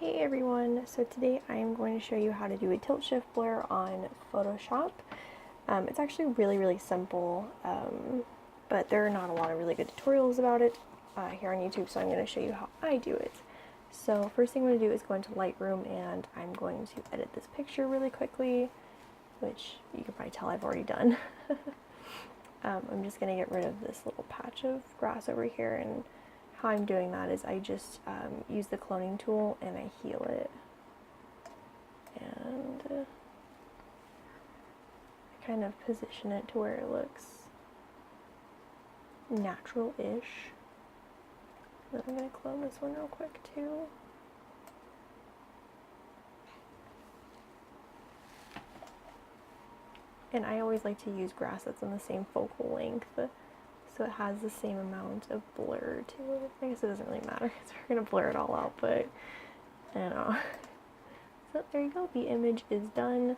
Hey everyone, so today I am going to show you how to do a tilt shift blur on Photoshop. It's actually really simple, but there are not a lot of really good tutorials about it here on YouTube, so I'm going to show you how I do it. So first thing I'm going to do is go into Lightroom and I'm going to edit this picture really quickly, which you can probably tell I've already done. I'm just going to get rid of this little patch of grass over here, and how I'm doing that is I just use the cloning tool and I heal it, and I kind of position it to where it looks natural-ish. Then I'm going to clone this one real quick too. And I always like to use grass that's on the same focal length, so it has the same amount of blur to it. I guess it doesn't really matter because we're going to blur it all out, but I don't know. So there you go, the image is done.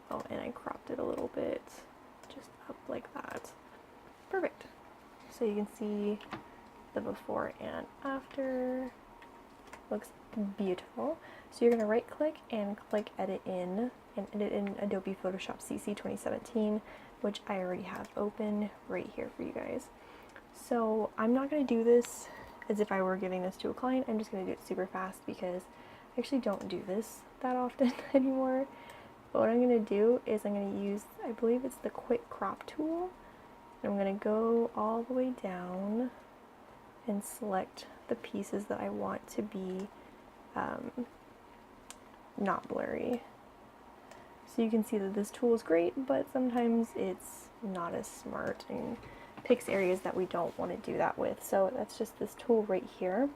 Oh, and I cropped it a little bit, just up like that. Perfect. So you can see the before and after. Looks beautiful. So you're going to right click and click edit in, and edit in Adobe Photoshop CC 2017, which I already have open right here for you guys. So I'm not going to do this as if I were giving this to a client. I'm just going to do it super fast because I actually don't do this that often anymore. But what I'm going to do is I'm going to use, I believe it's the quick crop tool. I'm going to go all the way down and select the pieces that I want to be not blurry. So you can see that this tool is great, but sometimes it's not as smart and picks areas that we don't want to do that with. So that's just this tool right here.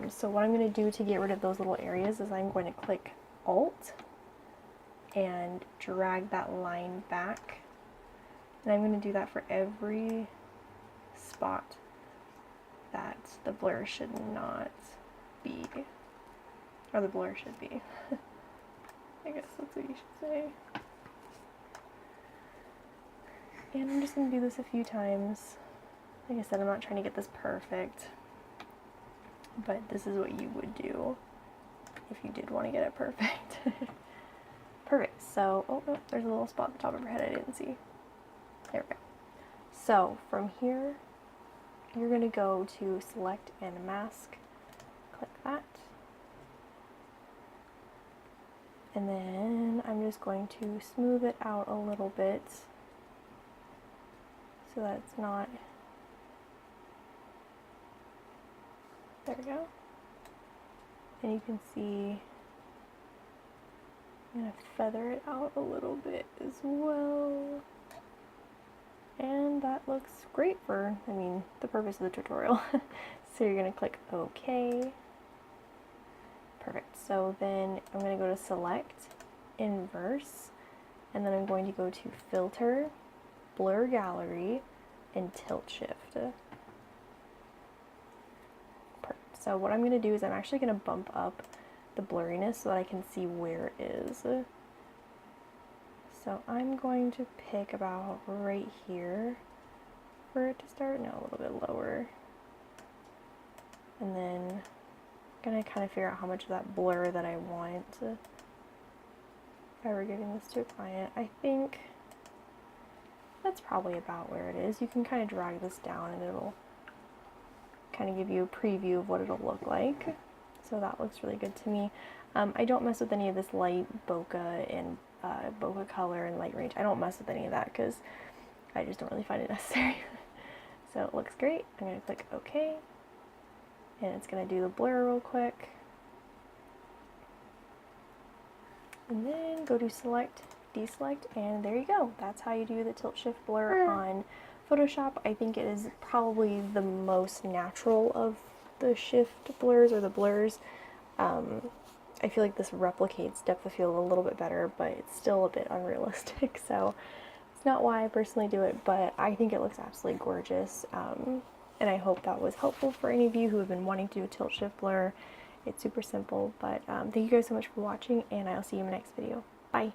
So what I'm going to do to get rid of those little areas is I'm going to click Alt and drag that line back. And I'm going to do that for every spot that the blur should not be, or the blur should be. I guess that's what you should say. And I'm just going to do this a few times. Like I said, I'm not trying to get this perfect, but this is what you would do if you did want to get it perfect. Perfect. So, oh, there's a little spot at the top of her head I didn't see. There we go. So from here, you're going to go to select and mask, click that, and then I'm just going to smooth it out a little bit so that it's not, there we go, and you can see I'm going to feather it out a little bit as well. And that looks great for, I mean, the purpose of the tutorial. So you're going to click OK. Perfect. So then I'm going to go to Select, Inverse, and then I'm going to go to Filter, Blur Gallery, and Tilt Shift. Perfect. So what I'm going to do is I'm actually going to bump up the blurriness so that I can see where it is. So I'm going to pick about right here for it to start. No, a little bit lower. And then I'm going to kind of figure out how much of that blur that I want. If I were giving this to a client, I think that's probably about where it is. You can kind of drag this down and it'll kind of give you a preview of what it'll look like. So that looks really good to me. I don't mess with any of this light bokeh and bokeh color and light range. I don't mess with any of that because I just don't really find it necessary. So it looks great. I'm going to click OK, and it's going to do the blur real quick. And then go to Select, Deselect, and there you go. That's how you do the tilt shift blur on Photoshop. I think it is probably the most natural of the shift blurs or the blurs. I feel like this replicates depth of field a little bit better, but it's still a bit unrealistic, so it's not why I personally do it, but I think it looks absolutely gorgeous, and I hope that was helpful for any of you who have been wanting to do a tilt shift blur. It's super simple, but thank you guys so much for watching, and I'll see you in my next video. Bye!